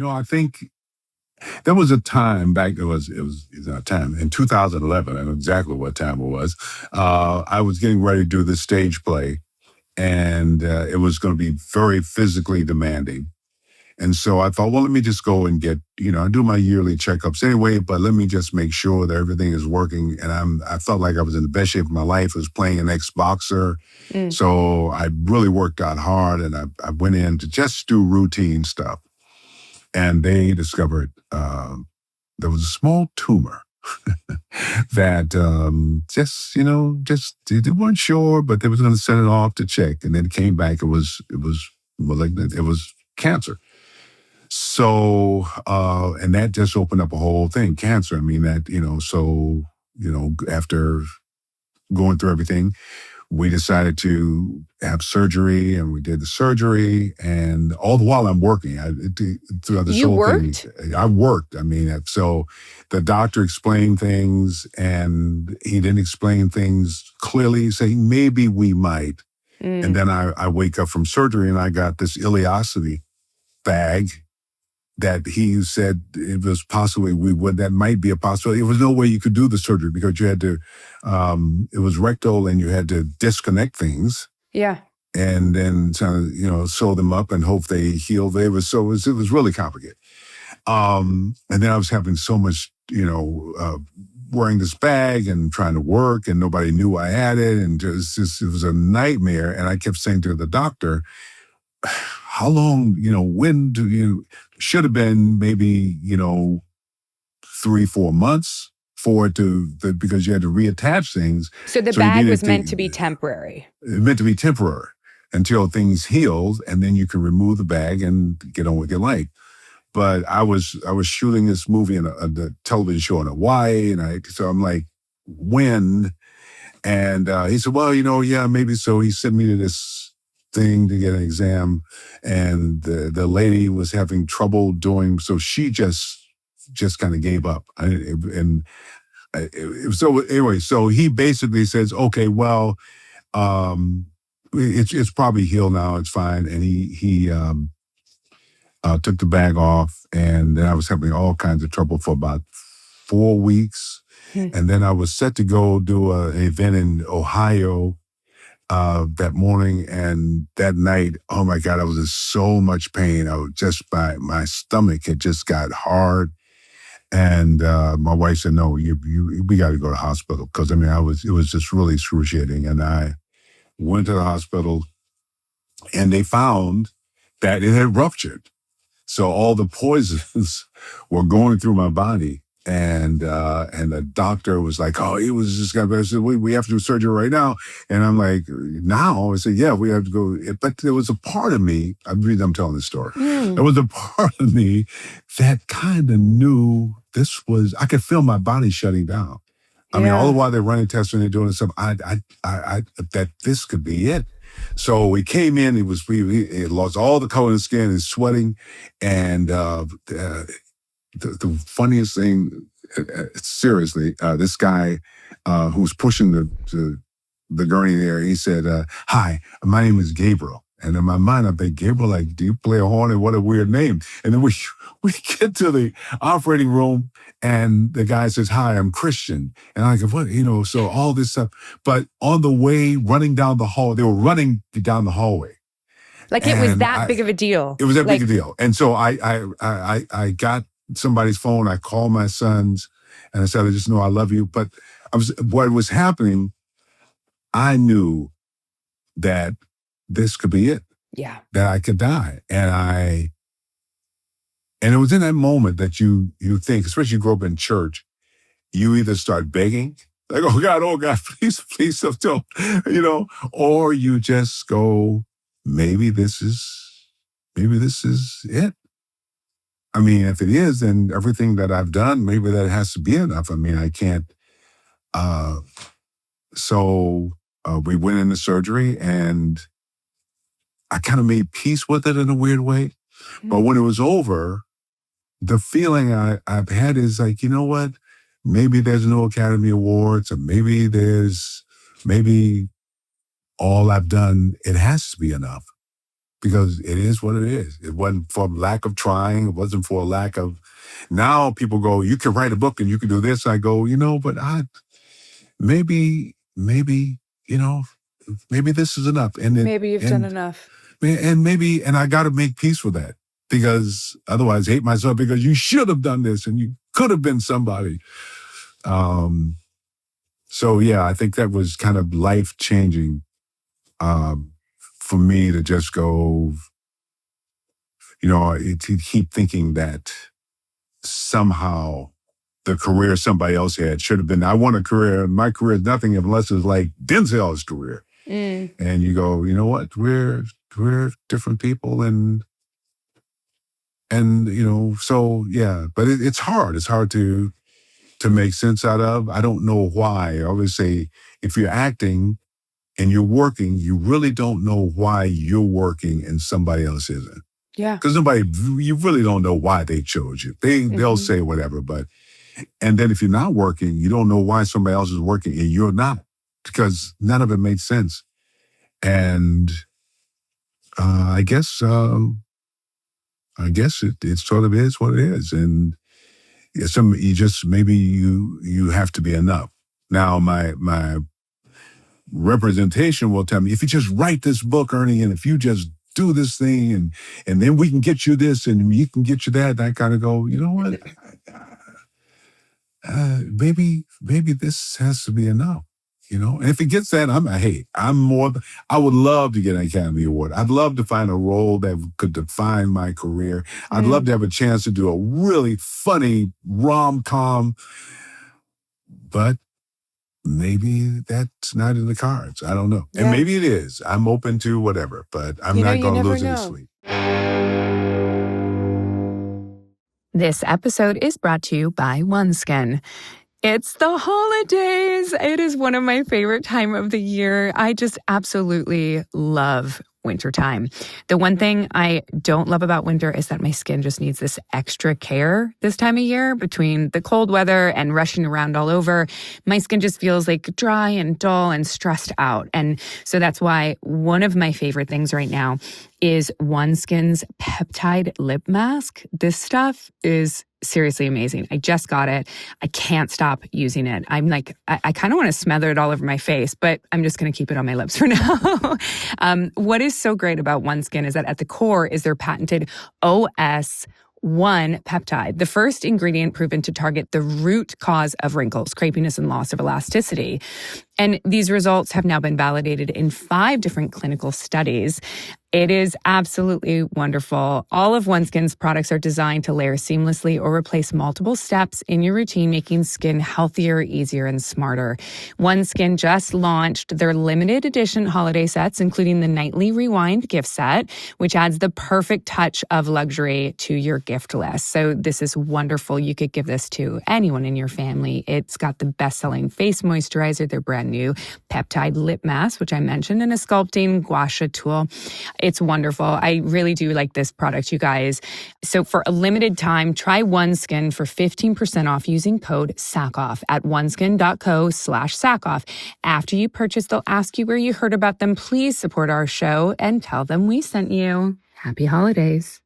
I think there was a time back. It was a time in 2011. I know exactly what time it was. I was getting ready to do this stage play, and it was going to be very physically demanding. And so I thought, well, let me just go and I do my yearly checkups anyway, but let me just make sure that everything is working. And I felt like I was in the best shape of my life. I was playing an ex-boxer. Mm. So I really worked out hard, and I went in to just do routine stuff. And they discovered there was a small tumor that they weren't sure, but they was going to send it off to check. And then it came back. It was malignant. It was cancer. So, and that just opened up a whole thing, cancer. I mean, after going through everything, we decided to have surgery, and we did the surgery. And all the while I'm working, throughout this You whole worked? thing, I worked. I mean, so the doctor explained things, and he didn't explain things clearly, saying maybe we might. Mm. And then I wake up from surgery, and I got this ileostomy bag that he said it was possibly that might be a possibility. There was no way you could do the surgery because you had to, it was rectal, and you had to disconnect things. Yeah. And then sew them up and hope they healed. It was really complicated. And then I was having so much, wearing this bag and trying to work, and nobody knew I had it. And it was a nightmare. And I kept saying to the doctor, how long, when do you, should have been maybe, 3-4 months for it because you had to reattach things. So the bag was meant to be temporary. It meant to be temporary until things healed, and then you can remove the bag and get on with your life. But I was shooting this movie in the television show in Hawaii, so I'm like, when? And he said, well, yeah, maybe so. He sent me to this thing to get an exam, and the lady was having trouble doing, so she just kind of gave up. So he basically says, okay, well, it's probably healed now, it's fine. And he took the bag off, and then I was having all kinds of trouble for about 4 weeks. And then I was set to go do an event in Ohio that morning, and that night, oh my God, I was in so much pain. I was my stomach had just got hard. And my wife said, no, we got to go to the hospital. Because it was just really excruciating. And I went to the hospital, and they found that it had ruptured. So all the poisons were going through my body. And the doctor was like, oh, he was just going to, we have to do surgery right now. And I'm like, now? I said, yeah, we have to go. But there was a part of me, I'm telling this story. There was a part of me that kind of knew I could feel my body shutting down. I mean, all the while they're running tests and they're doing stuff, that this could be it. So we came in, it lost all the color in the skin, and sweating. And the funniest thing, seriously, this guy who was pushing the gurney there, he said, hi, my name is Gabriel. And in my mind, I think, Gabriel, like, do you play a horn? And what a weird name. And then we get to the operating room, and the guy says, hi, I'm Christian. And I go, what? So all this stuff. But on the way, running down the hall, they were running down the hallway. Like it was that big of a deal. It was that big a deal. And so I got somebody's phone. I called my sons, and I said, I just know I love you. But what was happening, I knew that this could be it. Yeah. That I could die. And it was in that moment that you think, especially you grow up in church, you either start begging, like, oh God, please, don't, or you just go, maybe this is it. I mean, if it is, then everything that I've done, maybe that has to be enough. I mean, I can't. So we went into surgery, and I kind of made peace with it in a weird way. But when it was over, the feeling I've had is like, you know what? Maybe there's no Academy Awards, or maybe all I've done, it has to be enough. because it is what it is. It wasn't for lack of trying. It wasn't for a lack of. Now people go, you can write a book and you can do this. I go, but maybe, maybe this is enough. And maybe you've done enough. And I got to make peace with that, because otherwise I hate myself, because you should have done this and you could have been somebody. So yeah, I think that was kind of life-changing for me, to just go, to keep thinking that somehow the career somebody else had should have been. I want a career. My career is nothing unless it's like Denzel's career. And you go, you know what? We're different people, and so yeah. But it's hard. It's hard to make sense out of. I don't know why. I always say, if you're acting and you're working, you really don't know why you're working and somebody else isn't. Yeah. Because you really don't know why they chose you. They'll say whatever, and then if you're not working, you don't know why somebody else is working and you're not, because none of it made sense. And I guess it sort of is what it is. And maybe you have to be enough. Now my representation will tell me, if you just write this book, Ernie, and if you just do this thing, and then we can get you this and we can get you that, and I kind of go, you know what? Maybe this has to be enough, And if it gets that, I would love to get an Academy Award. I'd love to find a role that could define my career. I'd love to have a chance to do a really funny rom-com, but maybe that's not in the cards. I don't know. Yeah. And maybe it is. I'm open to whatever, but I'm not going to lose any sleep. This episode is brought to you by OneSkin. It's the holidays. It is one of my favorite time of the year. I just absolutely love wintertime. The one thing I don't love about winter is that my skin just needs this extra care this time of year. Between the cold weather and rushing around all over, my skin just feels like dry and dull and stressed out. And so that's why one of my favorite things right now is OneSkin's peptide lip mask. This stuff is seriously amazing. I just got it. I can't stop using it. I'm like, I kind of want to smother it all over my face, but I'm just going to keep it on my lips for now. What is so great about OneSkin is that at the core is their patented OS1 peptide, the first ingredient proven to target the root cause of wrinkles, crepiness, and loss of elasticity. And these results have now been validated in 5 different clinical studies. It is absolutely wonderful. All of OneSkin's products are designed to layer seamlessly or replace multiple steps in your routine, making skin healthier, easier, and smarter. OneSkin just launched their limited edition holiday sets, including the Nightly Rewind gift set, which adds the perfect touch of luxury to your gift list. So this is wonderful. You could give this to anyone in your family. It's got the best-selling face moisturizer, their brand new peptide lip mask, which I mentioned, and a sculpting gua sha tool. It's wonderful. I really do like this product, you guys. So for a limited time, try OneSkin for 15% off using code Sackhoff at oneskin.co/Sackhoff. After you purchase, they'll ask you where you heard about them. Please support our show and tell them we sent you. Happy holidays.